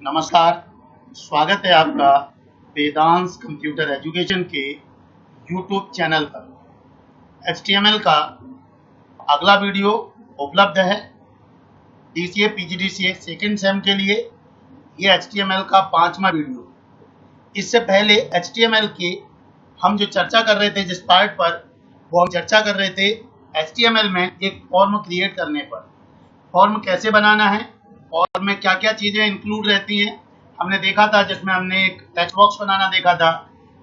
नमस्कार। स्वागत है आपका वेदांश कंप्यूटर एजुकेशन के यूट्यूब चैनल पर। HTML का अगला वीडियो उपलब्ध है DCA PGDCA सेकेंड सेम के लिए। ये HTML का 5वां वीडियो। इससे पहले HTML की हम जो चर्चा कर रहे थे, जिस पार्ट पर वो हम चर्चा कर रहे थे HTML में एक फॉर्म क्रिएट करने पर। फॉर्म कैसे बनाना है और में क्या क्या चीज़ें इंक्लूड रहती हैं हमने देखा था, जिसमें हमने एक टेक्स्ट बॉक्स बनाना देखा था,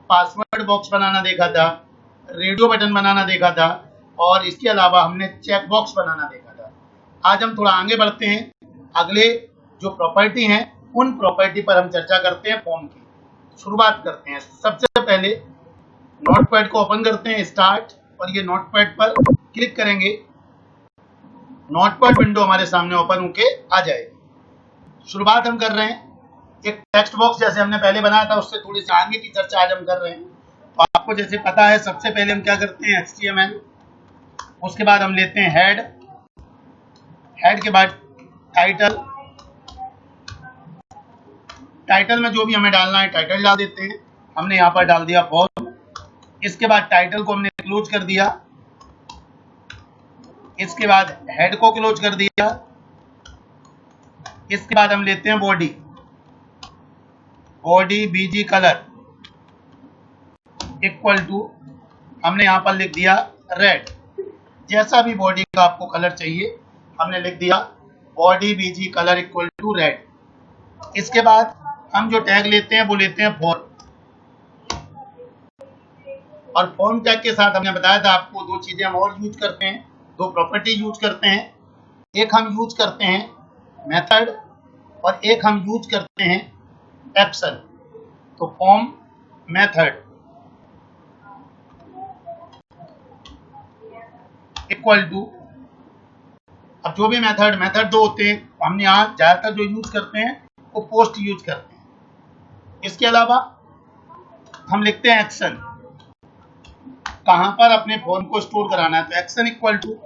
पासवर्ड बॉक्स बनाना देखा था, रेडियो बटन बनाना देखा था और इसके अलावा हमने चेक बॉक्स बनाना देखा था। आज हम थोड़ा आगे बढ़ते हैं, अगले जो प्रॉपर्टी हैं उन प्रॉपर्टी पर हम चर्चा करते हैं। फॉर्म की शुरुआत करते हैं। सबसे पहले नोटपैड को ओपन करते हैं, स्टार्ट, और ये नोटपैड पर क्लिक करेंगे। नोटपैड विंडो हमारे सामने ओपन होके आ जाएगी। शुरुआत हम कर रहे हैं एक टेक्स्ट बॉक्स जैसे हमने पहले बनाया था, उससे थोड़ी सी आगे की चर्चा आज हम कर रहे हैं। तो आपको जैसे पता है, सबसे पहले हम क्या करते हैं HTML, उसके बाद हम लेते हैं हेड के बाद टाइटल। टाइटल में जो भी हमें डालना है टाइटल डाल देते हैं। हमने यहाँ पर डाल दिया फॉर्म। इसके बाद टाइटल को हमने क्लोज कर दिया। इसके बाद हेड को क्लोज कर दिया। इसके बाद हम लेते हैं body BG colour equal to, हमने यहां पर लिख दिया रेड। जैसा भी बॉडी का आपको कलर चाहिए हमने लिख दिया body BG colour equal to red. इसके बाद हम जो टैग लेते हैं वो लेते हैं फॉर्म। और फॉर्म टैग के साथ हमने बताया था आपको दो चीजें हम और यूज करते हैं, दो प्रॉपर्टी यूज करते हैं। एक हम यूज करते हैं मेथड और एक हम यूज करते हैं एक्शन। तो फॉर्म मेथड इक्वल टू, अब जो भी मेथड दो होते हैं, हमने यहाँ ज्यादातर जो यूज करते हैं वो पोस्ट यूज करते हैं। इसके अलावा हम लिखते हैं एक्शन, कहां पर अपने फॉर्म को स्टोर कराना है। तो एक्शन इक्वल टू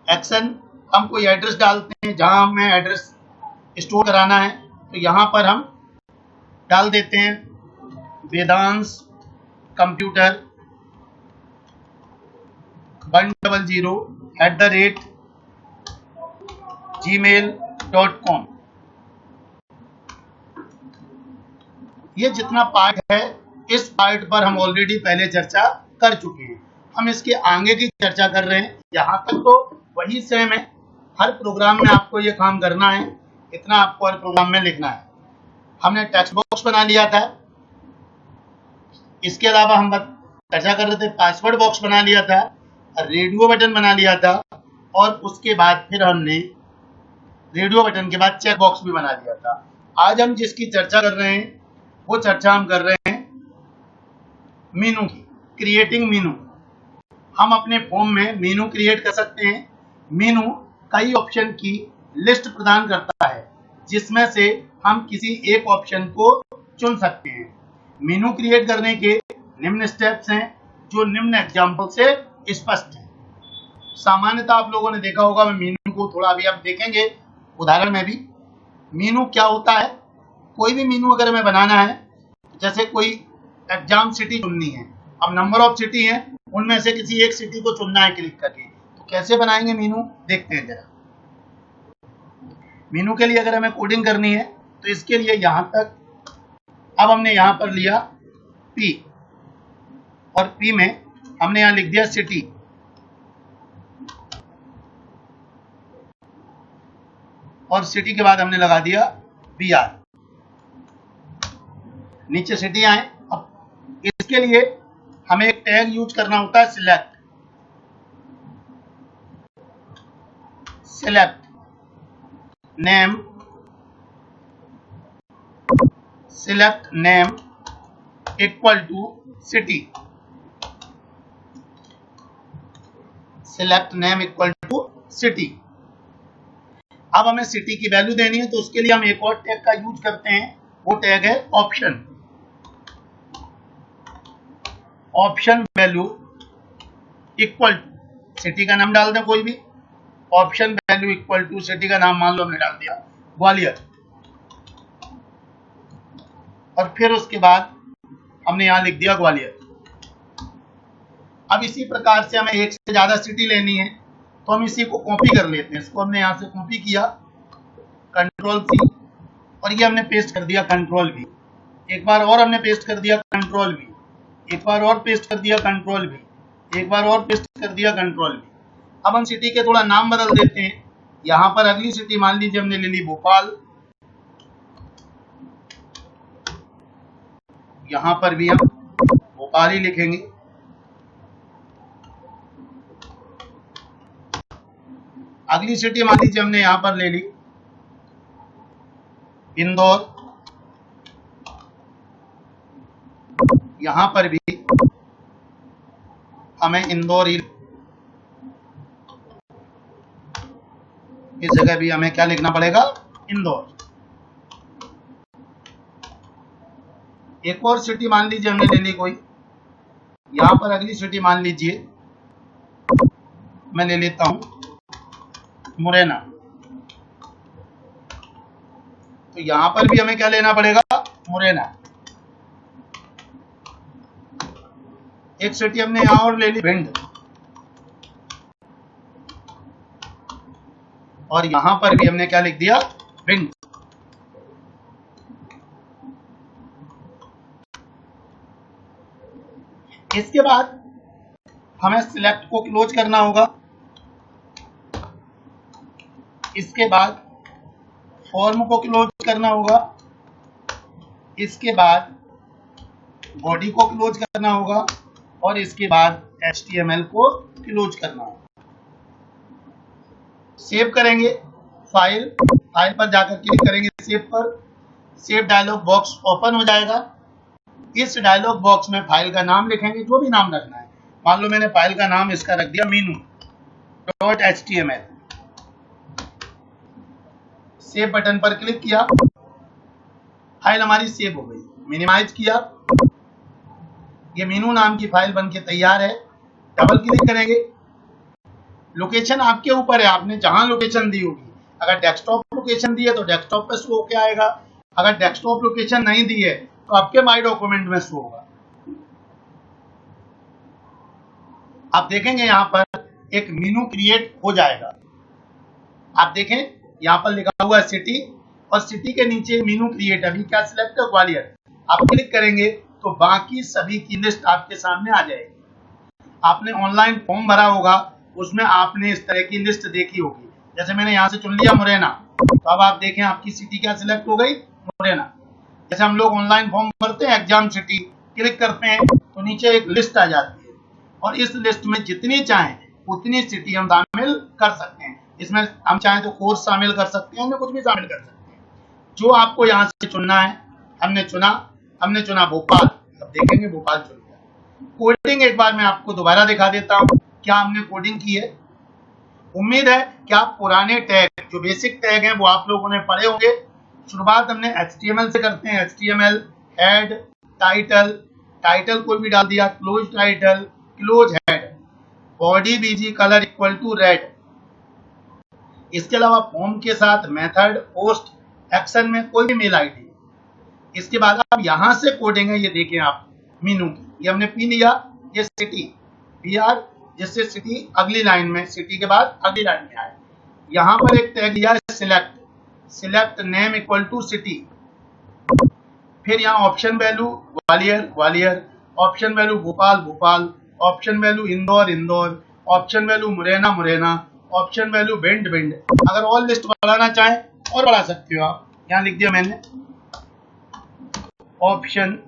एक्शन, हम कोई एड्रेस डालते हैं जहां हमें एड्रेस स्टोर कराना है, तो यहां पर हम डाल देते हैं वेदांश कंप्यूटर 100@gmail.com। ये जितना पार्ट है, इस पार्ट पर हम ऑलरेडी पहले चर्चा कर चुके हैं। हम इसके आगे की चर्चा कर रहे हैं। यहाँ तक तो वही सेम है, हर प्रोग्राम में आपको ये काम करना है, इतना आपको हर प्रोग्राम में लिखना है। हमने टेक्स्ट बॉक्स बना लिया था। इसके अलावा हम चर्चा कर रहे थे पासवर्ड बॉक्स बना लिया था, रेडियो बटन बना लिया था, और उसके बाद फिर हमने रेडियो बटन के बाद चेक बॉक्स भी बना लिया था। आज हम जिसकी चर्चा कर रहे हैं वो चर्चा हम कर रहे हैं मेनू की, क्रिएटिंग मेनू। हम अपने फॉर्म में मेनू क्रिएट कर सकते हैं। मेनू कई ऑप्शन की लिस्ट प्रदान करता है, जिसमें से हम किसी एक ऑप्शन को चुन सकते हैं। मेनू क्रिएट करने के निम्न स्टेप्स हैं, जो निम्न एग्जाम्पल से स्पष्ट है। सामान्यतः आप लोगों ने देखा होगा, मैं मेनू को थोड़ा अभी आप देखेंगे उदाहरण में भी। मेनू क्या होता है, कोई भी मेनू अगर हमें बनाना है, जैसे कोई एग्जाम सिटी चुननी है, अब नंबर ऑफ सिटी है, उनमें से किसी एक सिटी को चुनना है क्लिक करके, तो कैसे बनाएंगे मेनू, देखते हैं जरा। मेनू के लिए अगर हमें कोडिंग करनी है तो इसके लिए यहां तक, अब हमने यहां पर लिया P, और P में हमने यहां लिख दिया सिटी, और सिटी के बाद हमने लगा दिया BR, नीचे सिटी आए। अब इसके लिए हमें एक टैग यूज करना होता है select name equal to city. Select name equal to city. अब हमें सिटी की वैल्यू देनी है, तो उसके लिए हम एक और टैग का यूज करते हैं, वो टैग है option value equal to, city का नाम डाल दें कोई भी, option value equal to city का नाम मान लो हमने डाल दिया ग्वालियर। और फिर उसके बाद हमने यहाँ लिख दिया ग्वालियर। अब इसी प्रकार से हमें एक से ज्यादा सिटी लेनी है तो हम इसी को कॉपी कर लेते हैं। इसको हमने यहाँ से कॉपी किया, कंट्रोल सी, और ये हमने पेस्ट कर दिया कंट्रोल वी। एक बार और हमने पेस्ट कर दिया कंट्रोल वी, एक बार और पेस्ट कर दिया कंट्रोल वी, एक बार और पेस्ट कर दिया कंट्रोल वी। अब हम सिटी के थोड़ा नाम बदल देते हैं। यहाँ पर अगली सिटी मान लीजिए हमने ले ली भोपाल, यहाँ पर भी हम भोपाल ही लिखेंगे। अगली सिटी मान लीजिए हमने यहाँ पर ले ली इंदौर, यहाँ पर भी हमें इंदौर ही, इस जगह भी हमें क्या लिखना पड़ेगा, इंदौर। एक और सिटी मान लीजिए हमने ले ली कोई, यहाँ पर अगली सिटी मान लीजिए मैं ले लेता हूं मुरैना। तो यहां पर भी हमें क्या लेना पड़ेगा, मुरैना। एक सिटी हमने यहां और ले ली भिंड, और यहां पर भी हमने क्या लिख दिया, भिंड। इसके बाद हमें सिलेक्ट को क्लोज करना होगा। इसके बाद फॉर्म को क्लोज करना होगा। इसके बाद बॉडी को क्लोज करना होगा, और इसके बाद HTML को क्लोज करना होगा। सेव करेंगे, फाइल पर जाकर क्लिक करेंगे सेव पर। सेव डायलॉग बॉक्स ओपन हो जाएगा। इस डायलॉग बॉक्स में फाइल का नाम लिखेंगे, जो भी नाम रखना है। मान लो मैंने फाइल का नाम इसका रख दिया मीनू.html। सेव बटन पर क्लिक किया, फाइल हमारी सेव हो गई। मिनिमाइज किया, ये मीनू नाम की फाइल बनके तैयार है। डबल क्लिक करेंगे। लोकेशन आपके ऊपर है, आपने जहां लोकेशन दी होगी। अगर डेस्कटॉप लोकेशन दी है तो डेस्कटॉप पे शो होके आएगा। अगर डेस्कटॉप लोकेशन नहीं दी है तो आपके माई डॉक्यूमेंट में शो होगा। आप देखेंगे यहाँ पर एक मीनू क्रिएट हो जाएगा। आप देखें यहाँ पर लिखा हुआ है सिटी, और सिटी के नीचे मीनू क्रिएट। अभी क्या सिलेक्ट है, ग्वालियर। आप क्लिक करेंगे तो बाकी सभी की लिस्ट आपके सामने आ जाएगी। आपने ऑनलाइन फॉर्म भरा होगा, उसमें आपने इस तरह की लिस्ट देखी होगी। जैसे मैंने यहाँ से चुन लिया मुरैना, तो अब आप देखें आपकी सिटी क्या सिलेक्ट हो गई, मुरैना। जैसे हम लोग ऑनलाइन फॉर्म भरते हैं एग्जाम सिटी, क्लिक करते हैं तो नीचे एक लिस्ट आ जाती है, और इस लिस्ट में जितनी चाहें उतनी सिटी हम शामिल कर सकते हैं। इसमें हम चाहें तो कोर्स शामिल कर सकते हैं, कुछ भी शामिल कर सकते हैं। जो आपको यहाँ से चुनना है हमने चुना भोपाल। अब देखेंगे भोपाल चुन गया। कोडिंग एक बार मैं आपको दोबारा दिखा देता हूँ क्या हमने कोडिंग की है। उम्मीद है कि आप पुराने टैग, जो बेसिक टैग हैं, वो आप लोगों ने पढ़े होंगे। शुरुआत हमने HTML से करते हैं। HTML हेड, टाइटल कोई भी डाल दिया, close title, close head, body BG colour equal to red. इसके अलावा फॉर्म के साथ मेथड, पोस्ट, एक्शन में कोई भी मेल आईडी। इसके बाद आप यहां से कोडिंग है, ये देखें आप मीनू की, ये हमने पी लिया, ये सिटी PR, जिससे सिटी अगली लाइन में, सिटी के बाद अगली लाइन में आए। यहां पर एक टैग लिया है select name equal to city. फिर यहाँ option value Gwalior, option value Bhopal, option value Indore, option value Morena, option value Bhind. अगर ऑल लिस्ट बढ़ाना चाहें और बढ़ा सकते हो आप। यहाँ लिख दिया मैंने ऑप्शन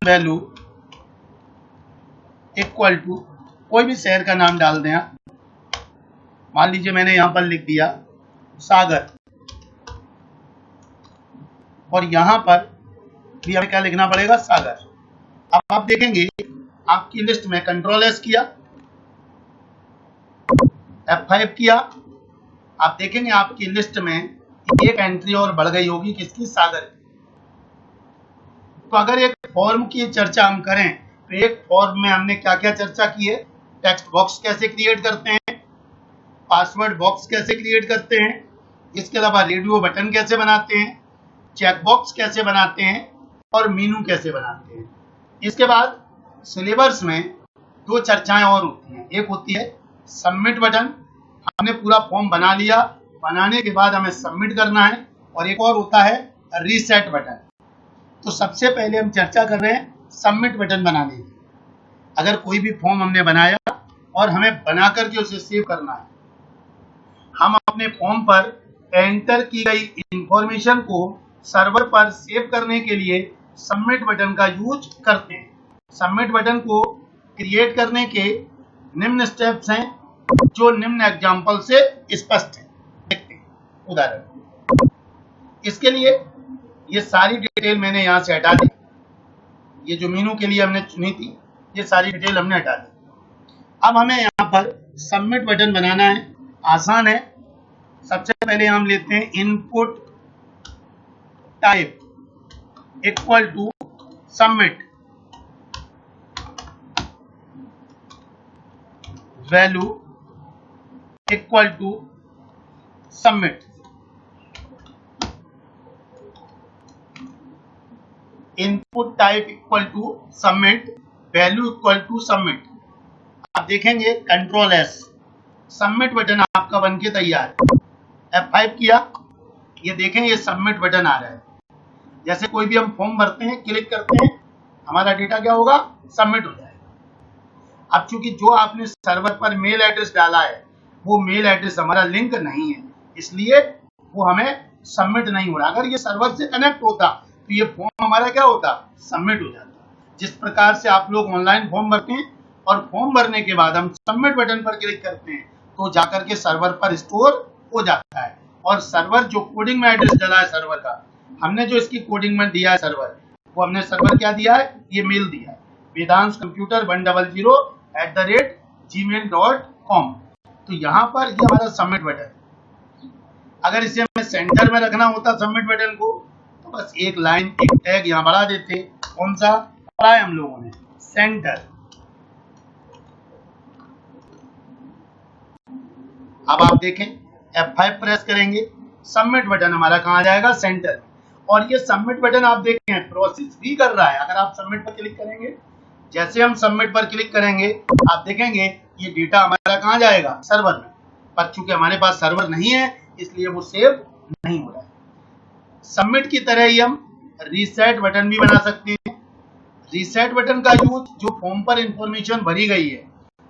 वैल्यू इक्वल टू, कोई भी शहर का नाम डाल दें आप। मान लीजिए मैंने यहां पर लिख दिया सागर, और यहां पर भी हमें क्या लिखना पड़ेगा, सागर। अब आप देखेंगे आपकी लिस्ट में Ctrl+S किया, F5 किया, आप देखेंगे आपकी लिस्ट में एक एंट्री और बढ़ गई होगी, किसकी, सागर की। तो अगर एक फॉर्म की चर्चा हम करें तो एक फॉर्म में हमने क्या क्या चर्चा की है। टेक्स्ट बॉक्स कैसे क्रिएट करते हैं, पासवर्ड बॉक्स कैसे क्रिएट करते हैं, इसके अलावा रेडियो बटन कैसे बनाते हैं, चेकबॉक्स कैसे बनाते हैं और मेनू कैसे बनाते हैं। इसके बाद सिलेबस में दो चर्चाएं और होती हैं। एक होती है सबमिट बटन, हमने पूरा फॉर्म बना लिया, बनाने के बाद हमें सबमिट करना है, और एक और होता है रीसेट बटन। तो सबसे पहले हम चर्चा कर रहे हैं सबमिट बटन बनाने की। अगर कोई भी फॉर्म हमने बनाया और हमें बना करके उसे सेव करना है, हम अपने फॉर्म पर एंटर की गई इंफॉर्मेशन को सर्वर पर सेव करने के लिए सबमिट बटन का यूज करते हैं। सबमिट बटन को क्रिएट करने के निम्न स्टेप्स हैं, जो निम्न एग्जाम्पल से स्पष्ट है। देखते हैं उदाहरण। इसके लिए ये सारी डिटेल मैंने यहाँ से हटा दी। ये जो मेनू के लिए हमने चुनी थी, ये सारी डिटेल हमने हटा दी। अब हमें यहाँ पर सबमिट बटन बनाना है। आसान है। सबसे पहले हम लेते हैं input type equal to submit, value equal to submit. Input type equal to submit, value equal to submit. आप देखेंगे कंट्रोल एस, सबमिट बटन आपका बनके तैयार। F5 किया, ये देखें ये सबमिट बटन आ रहा है। जैसे कोई भी हम फॉर्म भरते हैं, क्लिक करते हैं, हमारा डेटा क्या होगा, सबमिट हो जाएगा। अब चूंकि जो आपने सर्वर पर मेल एड्रेस डाला है वो मेल एड्रेस हमारा लिंक नहीं है, इसलिए वो हमें सबमिट नहीं हो रहा। अगर ये सर्वर से कनेक्ट होता तो ये फॉर्म हमारा क्या होता, सबमिट हो जाता। जिस प्रकार से आप लोग ऑनलाइन फॉर्म भरते हैं और फॉर्म भरने के बाद हम सबमिट बटन पर क्लिक करते हैं तो जाकर के सर्वर पर स्टोर हो जाता है। और सर्वर जो कोडिंग में एड्रेस डाला है सर्वर का, हमने जो इसकी कोडिंग में दिया है सर्वर, वो हमने सर्वर क्या दिया है, ये मेल दिया है, वेदांश कंप्यूटर 100@gmail.com। तो यहाँ पर ये हमारा सबमिट बटन। अगर इसे हमें सेंटर में रखना होता सबमिट बटन को, तो बस एक लाइन, एक टैग यहाँ बढ़ा देते। कौन सा बढ़ाया हम लोगों ने, सेंटर। अब आप देखें F5 प्रेस करेंगे, सबमिट बटन हमारा कहाँ आ जाएगा, सेंटर। और ये सबमिट बटन आप देखें प्रोसेस भी कर रहा है। अगर आप सबमिट पर क्लिक करेंगे, जैसे हम सबमिट पर क्लिक करेंगे, आप देखेंगे ये डेटा हमारा कहाँ जाएगा, सर्वर में। पर चूंकि हमारे पास सर्वर नहीं है इसलिए वो सेव नहीं हो रहा है। सबमिट की तरह ही हम रीसेट बटन भी बना सकते हैं। रीसेट बटन का यूज जो फॉर्म पर इंफॉर्मेशन भरी गई है,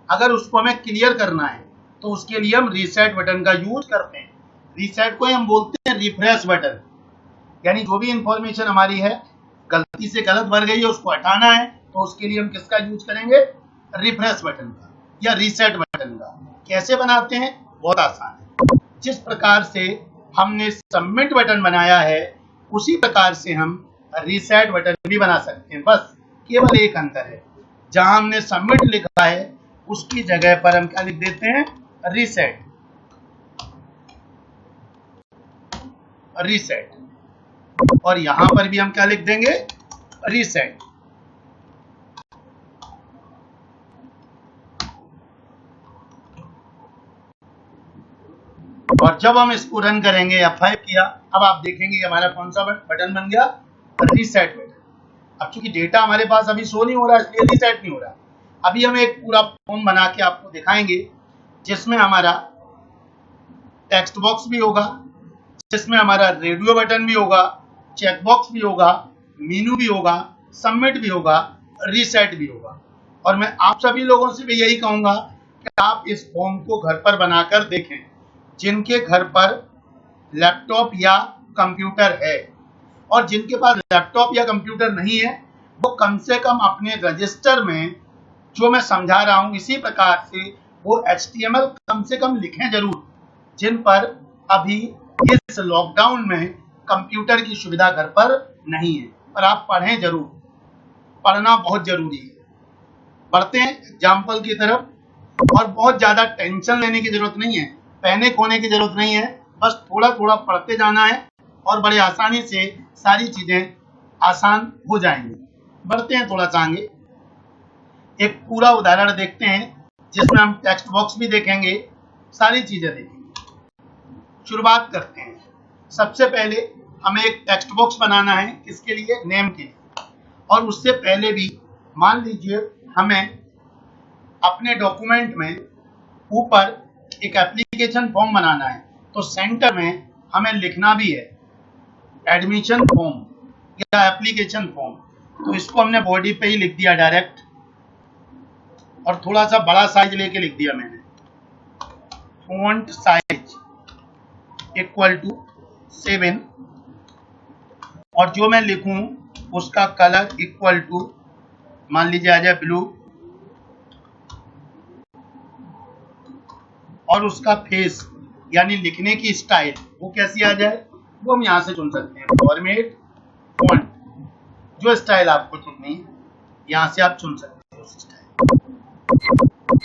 अगर उसको हमें क्लियर करना है तो उसके लिए हम रीसेट बटन का यूज करते हैं। रीसेट को हम बोलते हैं रिफ्रेश बटन। यानी जो भी इंफॉर्मेशन हमारी है गलती से गलत भर गई है, उसको हटाना है, तो उसके लिए हम किसका यूज करेंगे, रिफ्रेश बटन का या रीसेट बटन का। कैसे बनाते हैं, बहुत आसान है। जिस प्रकार से हमने सबमिट बटन बनाया है उसी प्रकार से हम रीसेट बटन भी बना सकते हैं। बस केवल एक अंतर है, जहां हमने सबमिट लिखा है उसकी जगह पर हम क्या लिख देते हैं, रीसेट। रीसेट। और यहां पर भी हम क्या लिख देंगे, रीसेट। और जब हम इसको रन करेंगे, F5 किया, अब आप देखेंगे हमारा कौन सा बटन बन गया, रीसेट बटन। अब चूंकि डेटा हमारे पास अभी शो नहीं हो रहा इसलिए रीसेट नहीं हो रहा। अभी हम एक पूरा फॉर्म बना के आपको दिखाएंगे जिसमें हमारा टेक्स्ट बॉक्स भी होगा, जिसमें हमारा रेडियो बटन भी होगा, चेकबॉक्स भी होगा, मेनू भी होगा, सबमिट भी होगा, रीसेट भी होगा। और मैं आप सभी लोगों से भी यही कहूंगा कि आप इस फॉर्म को घर पर बनाकर देखें। जिनके घर पर लैपटॉप या कंप्यूटर है, और जिनके पास लैपटॉप या कंप्यूटर नहीं है, वो कम से कम अपने रजिस्टर में जो मैं समझा रहा हूं इसी प्रकार से वो HTML कम से कम लिखें जरूर। जिन पर अभी इस लॉकडाउन में कंप्यूटर की सुविधा घर पर नहीं है, पर आप पढ़ें जरूर, पढ़ना बहुत जरूरी है। बढ़ते हैं एग्जाम्पल की तरफ। और बहुत ज्यादा टेंशन लेने की जरूरत नहीं है, पैनिक होने की जरूरत नहीं है, बस थोड़ा थोड़ा पढ़ते जाना है और बड़े आसानी से सारी चीजें आसान हो जाएंगी। बढ़ते हैं थोड़ा सा आगे, एक पूरा उदाहरण देखते हैं जिसमें हम टेक्स्ट बॉक्स भी देखेंगे, सारी चीजें देखेंगे। शुरुआत करते हैं। सबसे पहले हमें एक टेक्स्ट बॉक्स बनाना है, किसके लिए? नेम के लिए। और उससे पहले भी मान लीजिए हमें अपने डॉक्यूमेंट में ऊपर एक एप्लीकेशन फॉर्म बनाना है, तो सेंटर में हमें लिखना भी है एडमिशन फॉर्म या एप्लीकेशन फॉर्म। तो इसको हमने बॉडी पे ही लिख दिया डायरेक्ट, और थोड़ा सा बड़ा साइज लेके लिख दिया मैंने, फॉन्ट साइज इक्वल टू 7, और जो मैं लिखूं उसका कलर इक्वल टू मान लीजिए आ जाए ब्लू, और उसका फेस यानी लिखने की स्टाइल वो कैसी आ जाए वो हम यहां से चुन सकते हैं, फॉर्मेट फॉन्ट। जो स्टाइल आपको चुननी है यहां से आप चुन सकते हैं उस स्टाइल।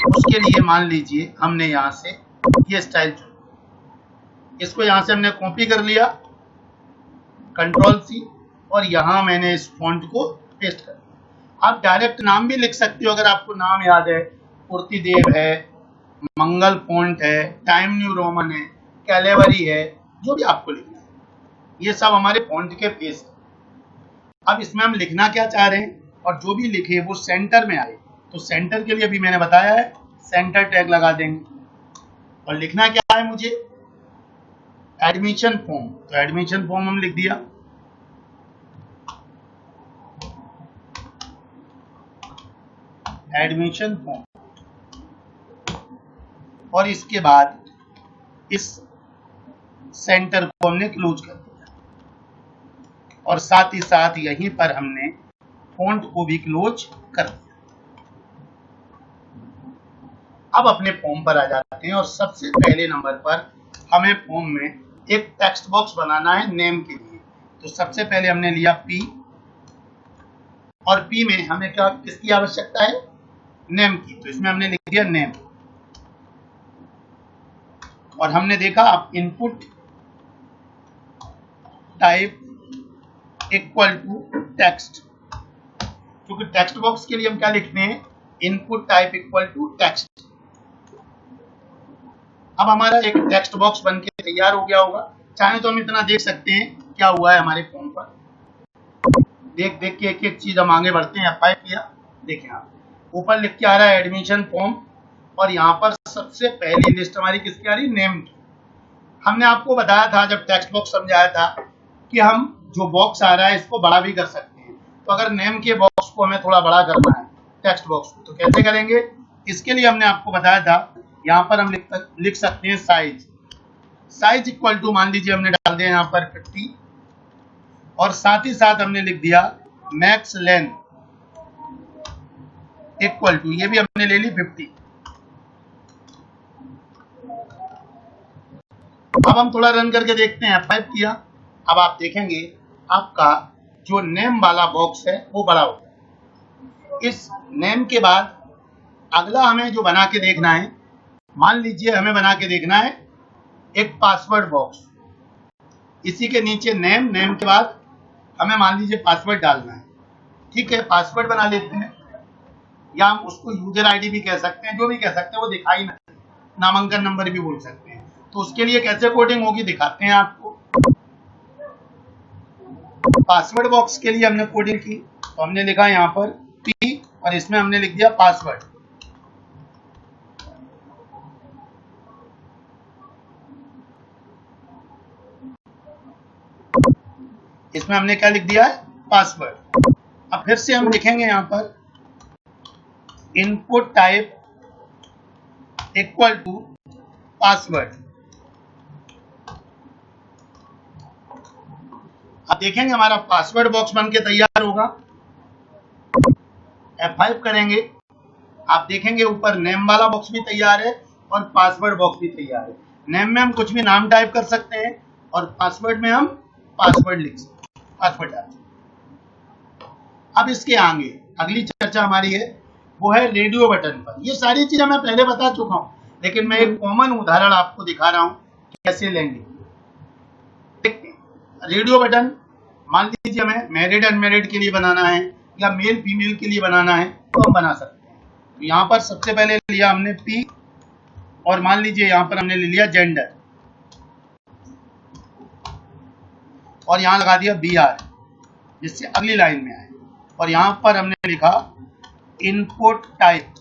उसके लिए मान लीजिए हमने यहां से ये स्टाइल चुना, इसको यहां से हमने कॉपी कर लिया, कंट्रोल सी, और यहां मैंने इस फॉन्ट को पेस्ट कर दिया। आप डायरेक्ट नाम भी लिख सकते हो, अगर आपको नाम याद है, पूर्तिदेव है, मंगल फॉन्ट है, टाइम न्यू रोमन है, कैलेवरी है, जो भी आपको लिखना है, ये सब हमारे फॉन्ट के फेस है। अब इसमें हम लिखना क्या चाह रहे हैं, और जो भी लिखे वो सेंटर में आए, तो सेंटर के लिए भी मैंने बताया है सेंटर टैग लगा देंगे। और लिखना क्या है मुझे? एडमिशन फॉर्म, तो एडमिशन फॉर्म हम लिख दिया। एडमिशन फॉर्म, और इसके बाद इस सेंटर को हमने क्लोज कर दिया, और साथ ही साथ यहीं पर हमने फॉन्ट को भी क्लोज कर दिया। अब अपने फॉर्म पर आ जाते हैं, और सबसे पहले नंबर पर हमें फॉर्म में एक टेक्स्ट बॉक्स बनाना है नेम के लिए। तो सबसे पहले हमने लिया P, और P में हमें क्या किसकी आवश्यकता है? नेम की। तो इसमें हमने लिख दिया नेम, और हमने देखा आप input type equal to text, क्योंकि टेक्स्ट बॉक्स के लिए हम क्या लिखते हैं? Input type equal to text. अब हमारा एक टेक्स्ट बॉक्स बन के तैयार हो गया होगा। चाहे तो हम इतना देख सकते हैं क्या हुआ है हमारे फॉर्म पर। देख देख के एक एक चीज हम आगे बढ़ते हैं। F5 किया, देखें आप ऊपर लिख के आ रहा है एडमिशन फॉर्म, और यहाँ पर सबसे पहली लिस्ट हमारी किसकी आ रही? नेम की। हमने आपको बताया था जब टेक्स्ट बॉक्स समझाया था कि हम जो बॉक्स आ रहा है इसको बड़ा भी कर सकते हैं। तो अगर नेम के बॉक्स को हमें थोड़ा बड़ा करना है टेक्स्ट बॉक्स को, तो कैसे करेंगे? इसके लिए हमने आपको बताया था, यहाँ पर हम लिख सकते हैं साइज। साइज इक्वल टू मान लीजिए हमने डाल दिया यहाँ पर 50, और साथ ही साथ हमने लिख दिया मैक्स लेंथ इक्वल टू, ये भी हमने ले ली 50। अब हम थोड़ा रन करके देखते हैं। F5 किया, अब आप देखेंगे आपका जो नेम वाला बॉक्स है वो बड़ा हो गया। इस नेम के बाद अगला हमें जो बना के देखना है, मान लीजिए हमें बना के देखना है एक पासवर्ड बॉक्स। इसी के नीचे नेम, नेम के बाद हमें मान लीजिए पासवर्ड डालना है। ठीक है, पासवर्ड बना लेते हैं, या हम उसको यूजर आईडी भी कह सकते हैं, जो भी कह सकते हैं, वो दिखाई ना, नामांकन नंबर भी बोल सकते हैं। तो उसके लिए कैसे कोडिंग होगी दिखाते हैं आपको। पासवर्ड बॉक्स के लिए हमने कोडिंग की, तो हमने लिखा यहाँ पर P, और इसमें हमने लिख दिया पासवर्ड। इसमें हमने क्या लिख दिया है? पासवर्ड। अब फिर से हम लिखेंगे यहाँ पर input type equal to password. अब देखेंगे हमारा पासवर्ड बॉक्स बन के तैयार होगा। F5 करेंगे, आप देखेंगे ऊपर नेम वाला बॉक्स भी तैयार है और पासवर्ड बॉक्स भी तैयार है। नेम में हम कुछ भी नाम टाइप कर सकते हैं, और पासवर्ड में हम पासवर्ड लिख सकते हैं, पासवर्ड डाल सकते हैं। अब इसके आगे अगली चर्चा हमारी है वो है रेडियो बटन पर। ये सारी चीजें मैं पहले बता चुका हूं, लेकिन मैं एक कॉमन उदाहरण आपको दिखा रहा हूं कैसे लेंगे। देखते हैं रेडियो बटन, मान लीजिए हमें मैरिड अनमैरिड के लिए बनाना है या मेल फीमेल के लिए बनाना है, तो हम बना सकते हैं। तो यहाँ पर सबसे पहले लिया हमने P, और मान लीजिए यहाँ पर हमने ले लिया जेंडर। और यहाँ लगा दिया BR, जिससे अगली लाइन में आए। और यहाँ पर हमने लिखा input type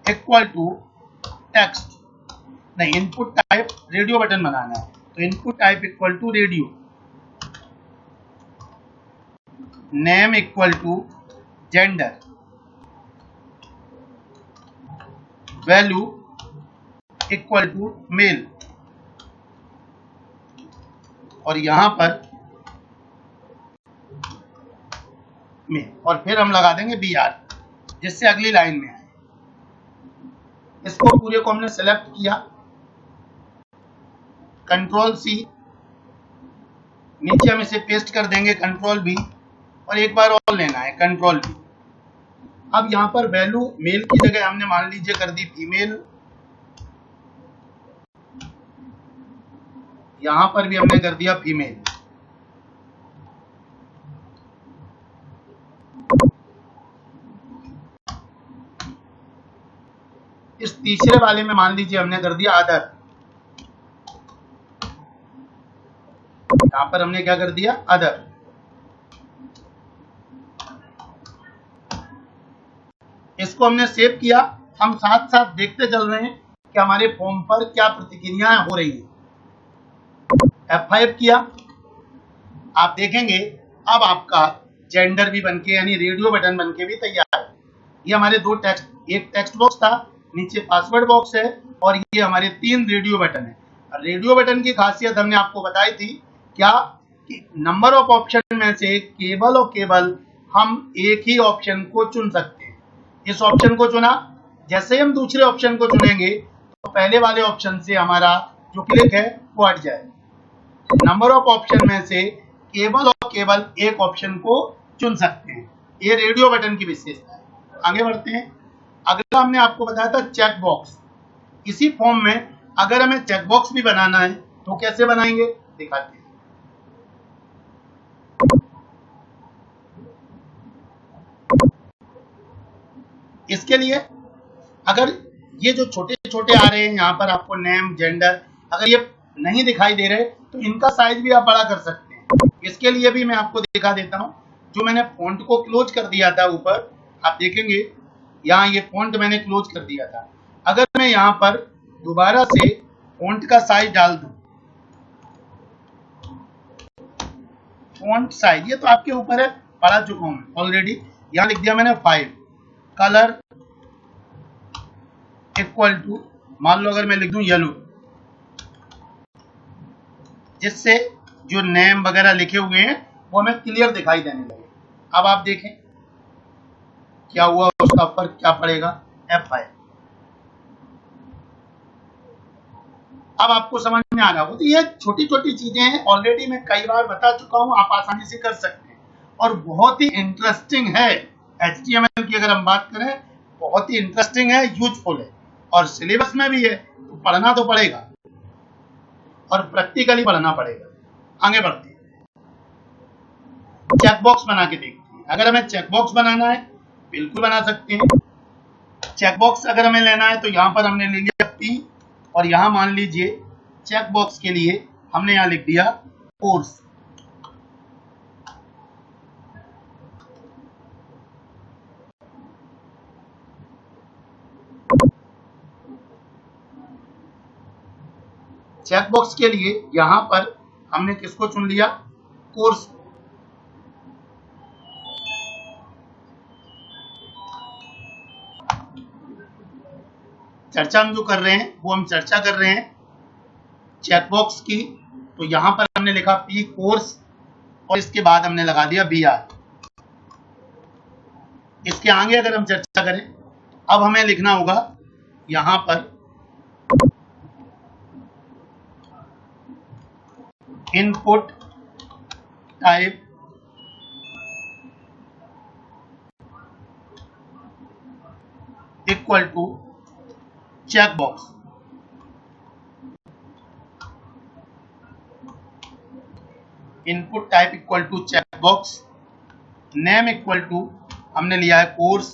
equal to text, नहीं, इनपुट टाइप रेडियो बटन बनाना है, तो input type equal to radio, name equal to gender, value equal to male, और यहां पर मेल, और फिर हम लगा देंगे BR, जिससे अगली लाइन में आए। इसको पूरे को हमने सेलेक्ट किया, Ctrl+C, नीचे हम इसे पेस्ट कर देंगे Ctrl+V, और एक बार और लेना है Ctrl+V। अब यहाँ पर वैल्यू मेल की जगह हमने मान लीजिए कर दी फीमेल, यहां पर भी हमने कर दिया फीमेल। इस तीसरे वाले में मान लीजिए हमने कर दिया अदर, यहां पर हमने क्या कर दिया अदर। इसको हमने सेव किया। हम साथ साथ देखते चल रहे हैं कि हमारे फॉर्म पर क्या प्रतिक्रियाएं हो रही हैं। F5 किया, आप देखेंगे अब आपका जेंडर भी बनके यानी रेडियो बटन बनके भी तैयार है। ये हमारे दो टेक्स्ट, एक टेक्स्ट बॉक्स था, नीचे पासवर्ड बॉक्स है, और ये हमारे 3 रेडियो बटन है। रेडियो बटन की खासियत हमने आपको बताई थी क्या, कि नंबर ऑफ ऑप्शन में से केवल और केवल हम एक ही ऑप्शन को चुन सकते हैं। इस ऑप्शन को चुना, जैसे हम दूसरे ऑप्शन को चुनेंगे तो पहले वाले ऑप्शन से हमारा जो क्लिक है वो हट जाए। नंबर ऑफ ऑप्शन में से केवल और केवल एक ऑप्शन को चुन सकते हैं। ये रेडियो बटन की विशेषता है। आगे बढ़ते हैं। अगला हमने आपको बताया था चेक बॉक्स। इसी फॉर्म में अगर हमें चेक बॉक्स भी बनाना है तो कैसे बनाएंगे दिखाते हैं। इसके लिए अगर ये जो छोटे छोटे आ रहे हैं यहाँ पर आपको नेम जेंडर, अगर ये नहीं दिखाई दे रहे तो इनका साइज भी आप बड़ा कर सकते हैं। इसके लिए भी मैं आपको दिखा देता हूँ। जो मैंने फॉन्ट को क्लोज कर दिया था ऊपर, आप देखेंगे यहाँ ये फॉन्ट मैंने क्लोज कर दिया था। अगर मैं यहाँ पर दोबारा से फॉन्ट का साइज डाल दूं, फॉन्ट साइज ये तो आपके ऊपर है, पढ़ा चुका हूं ऑलरेडी। यहाँ लिख दिया मैंने 5, कलर इक्वल टू, मान लो अगर मैं लिख दूं येलो, जिससे जो नेम वगैरह लिखे हुए हैं वो हमें क्लियर दिखाई देने लगे। अब आप देखें क्या हुआ, उसका फर्क क्या पड़ेगा, F5। अब आपको समझ में आ रहा हो। तो ये छोटी छोटी चीजें हैं, ऑलरेडी मैं कई बार बता चुका हूं, आप आसानी से कर सकते हैं और बहुत ही इंटरेस्टिंग है। HTML की अगर हम बात करें, बहुत ही इंटरेस्टिंग है, यूजफुल है, और सिलेबस में भी है, तो पढ़ना तो पड़ेगा और प्रैक्टिकली पढ़ना पड़ेगा। आगे बढ़ते हैं, चेक बॉक्स बना के देखते हैं। अगर हमें चेक बॉक्स बनाना है बिल्कुल बना सकते हैं। चेक बॉक्स अगर हमें लेना है तो यहां पर हमने ले लिया P, और यहां मान लीजिए चेक बॉक्स के लिए हमने यहां लिख दिया कोर्स। चेक बॉक्स के लिए यहां पर हमने किसको चुन लिया, कोर्स। चर्चा हम जो कर रहे हैं वो हम चर्चा कर रहे हैं चेक बॉक्स की। तो यहां पर हमने लिखा P कोर्स, और इसके बाद हमने लगा दिया BR। इसके आगे अगर हम चर्चा करें, अब हमें लिखना होगा यहां पर input type equal to check box. Input type equal to check box, name equal to हमने लिया है कोर्स,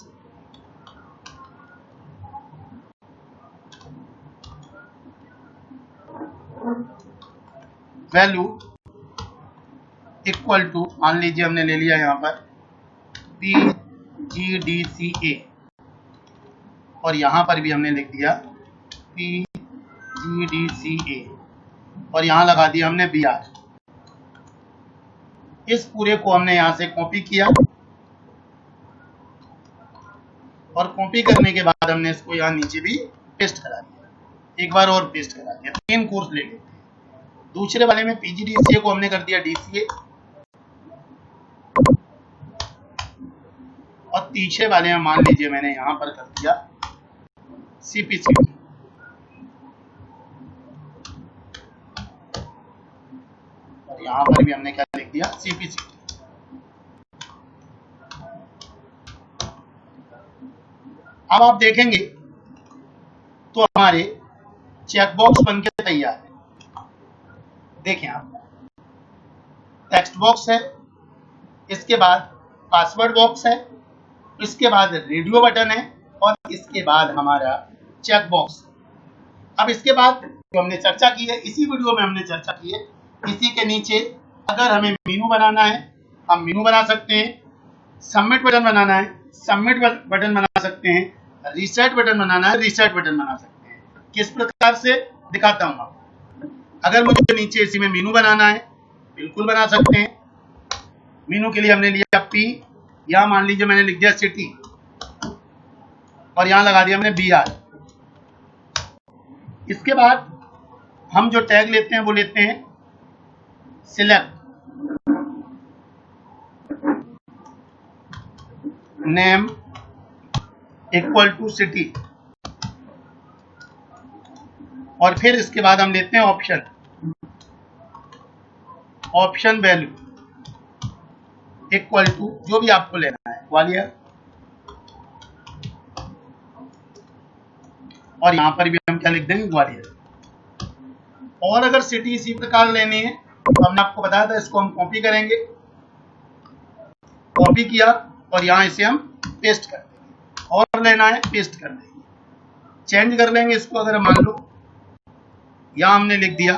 वैल्यू इक्वल टू, मान लीजिए हमने ले लिया यहाँ पर PGDCA, और यहाँ पर भी हमने लिख दिया PGDCA, और यहाँ लगा दिया हमने BR। इस पूरे को हमने यहाँ से कॉपी किया, और कॉपी करने के बाद हमने इसको यहाँ नीचे भी पेस्ट करा दिया, एक बार और पेस्ट करा दिया। 3 कोर्स ले लेते हैं। दूसरे वाले में PGDCA को हमने कर दिया DCA, और तीसरे वाले में मान लीजिए मैंने यहाँ पर कर दिया CPCT। और यहाँ पर भी हमने क्या लिख दिया, CPCT। अब आप देखेंगे तो हमारे चेकबॉक्स बनके तैयार है। देखें आप, टेक्स्ट बॉक्स है, इसके बाद पासवर्ड बॉक्स है, इसके बाद रेडियो बटन है, और इसके बाद हमारा चेक बॉक्स। अब इसके बाद जो हमने चर्चा की है, इसी वीडियो में हमने चर्चा की है, इसी के नीचे अगर हमें मेनू बनाना है हम मेनू बना सकते हैं, सबमिट बटन बनाना है सबमिट बटन बना सकते हैं, रीसेट बटन बनाना है रीसेट बटन बना सकते हैं। किस प्रकार से दिखाता हूं आपको। अगर मुझे नीचे इसी में मेनू बनाना है, बिल्कुल बना सकते हैं। मेनू के लिए हमने लिया P, यहाँ मान लीजिए मैंने लिख दिया सिटी, और यहाँ लगा दिया हमने BR। इसके बाद हम जो टैग लेते हैं वो लेते हैं select name equal to city, और फिर इसके बाद हम लेते हैं ऑप्शन वैल्यू इक्वल टू जो भी आपको लेना है, ग्वालियर, और यहां पर भी हम क्या लिख देंगे, ग्वालियर। और अगर सिटी इसी प्रकार लेनी है तो हमने आपको बताया था, इसको हम कॉपी करेंगे, कॉपी किया और यहां इसे हम पेस्ट कर देंगे, और लेना है पेस्ट कर देंगे, चेंज कर लेंगे इसको। अगर मान लो यहां हमने लिख दिया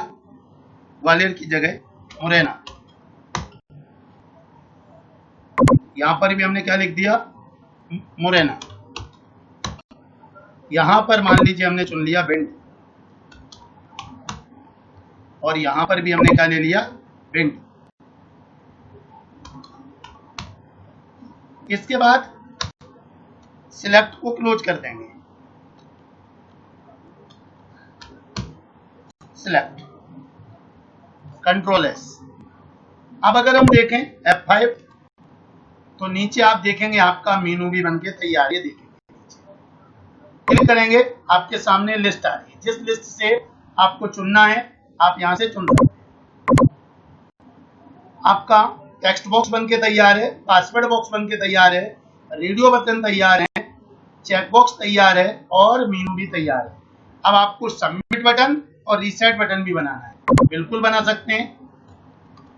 ग्वालियर की जगह मुरैना, यहां पर भी हमने क्या लिख दिया, मुरैना। यहां पर मान लीजिए हमने चुन लिया भिंड, और यहां पर भी हमने क्या ले लिया, भिंड। इसके बाद सिलेक्ट को क्लोज कर देंगे, सिलेक्ट, कंट्रोल S। अब अगर हम देखें F5 तो नीचे आप देखेंगे आपका मेनू भी बनके तैयार है। देखेंगे क्लिक करेंगे, आपके सामने लिस्ट आ रही है, जिस लिस्ट से आपको चुनना है आप यहां से चुन सकते हैं। आपका टेक्स्ट बॉक्स बनके तैयार है, पासवर्ड बॉक्स बनके तैयार है, रेडियो बटन तैयार है, चेक बॉक्स तैयार है, और मेनू भी तैयार है। अब आपको सबमिट बटन और रीसेट बटन भी बनाना है, बिल्कुल बना सकते हैं।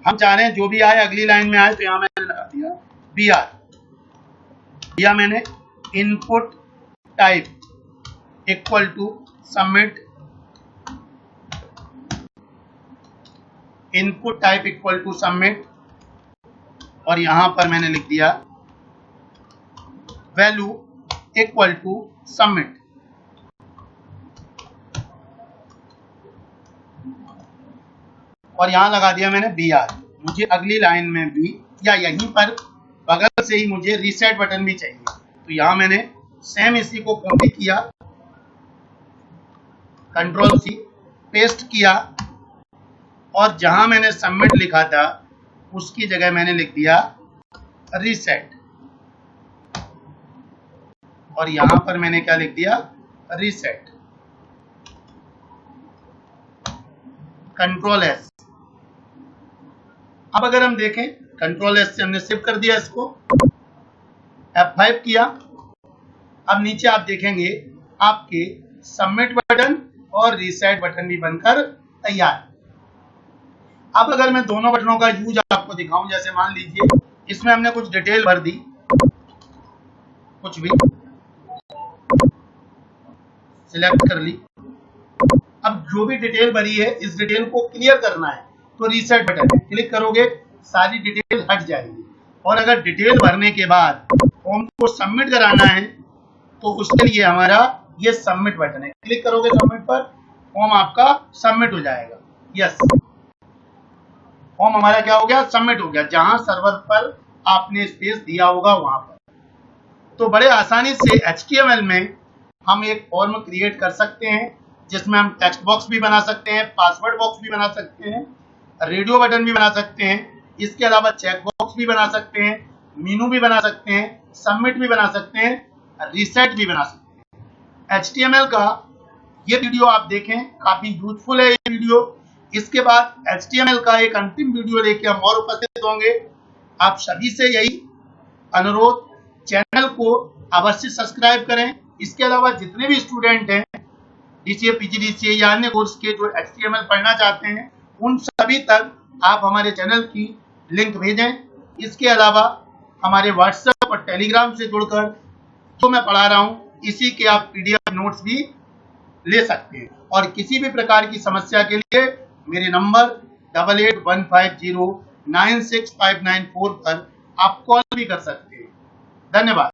हम चाह रहे हैं जो भी आए अगली लाइन में आए, तो यहां मैंने लगा दिया BR, दिया मैंने input type equal to submit, input type equal to submit, और यहां पर मैंने लिख दिया वैल्यू इक्वल टू सबमिट। और यहां लगा दिया मैंने BR। मुझे अगली लाइन में भी या यहीं पर बगल से ही मुझे रीसेट बटन भी चाहिए, तो यहां मैंने सेम इसी को कॉपी किया, कंट्रोल C, पेस्ट किया, और जहां मैंने सबमिट लिखा था उसकी जगह मैंने लिख दिया रीसेट, और यहां पर मैंने क्या लिख दिया, रीसेट, कंट्रोल S। अब अगर हम देखें, कंट्रोल S से हमने सेव कर दिया इसको, F5 किया। अब नीचे आप देखेंगे आपके सबमिट बटन और रीसेट बटन भी बनकर तैयार। अब अगर मैं दोनों बटनों का यूज आपको दिखाऊं, जैसे मान लीजिए इसमें हमने कुछ डिटेल भर दी, कुछ भी सिलेक्ट कर ली। अब जो भी डिटेल भरी है इस डिटेल को क्लियर करना है तो रीसेट बटन है, क्लिक करोगे सारी डिटेल हट जाएगी। और अगर डिटेल भरने के बाद फॉर्म को सबमिट कराना है तो उसके लिए हमारा ये सबमिट बटन है, क्लिक करोगे सबमिट पर, फॉर्म आपका सबमिट हो जाएगा। यस, फॉर्म हमारा क्या हो गया, सबमिट हो गया, जहां सर्वर पर आपने स्पेस दिया होगा वहां पर। तो बड़े आसानी से HTML में हम एक फॉर्म क्रिएट कर सकते हैं, जिसमें हम टेक्स्ट बॉक्स भी बना सकते हैं, पासवर्ड बॉक्स भी बना सकते हैं, रेडियो बटन भी बना सकते हैं, इसके अलावा चेक बॉक्स भी बना सकते हैं, मेनू भी बना सकते हैं, सबमिट भी बना सकते हैं, रीसेट भी बना सकते हैं। HTML का ये वीडियो आप देखें, काफी यूजफुल है ये वीडियो। इसके बाद HTML का एक अंतिम वीडियो लेके हम और उपस्थित होंगे। आप सभी से यही अनुरोध, चैनल को अवश्य सब्सक्राइब करें। इसके अलावा जितने भी स्टूडेंट हैं DCA, PGDCA या अन्य कोर्स के जो HTML पढ़ना चाहते हैं, उन सभी तक आप हमारे चैनल की लिंक भेजें। इसके अलावा हमारे व्हाट्सएप और टेलीग्राम से जुड़कर जो मैं पढ़ा रहा हूं, इसी के आप PDF नोट्स भी ले सकते हैं। और किसी भी प्रकार की समस्या के लिए मेरे नंबर 8815096594 पर आप कॉल भी कर सकते हैं। धन्यवाद।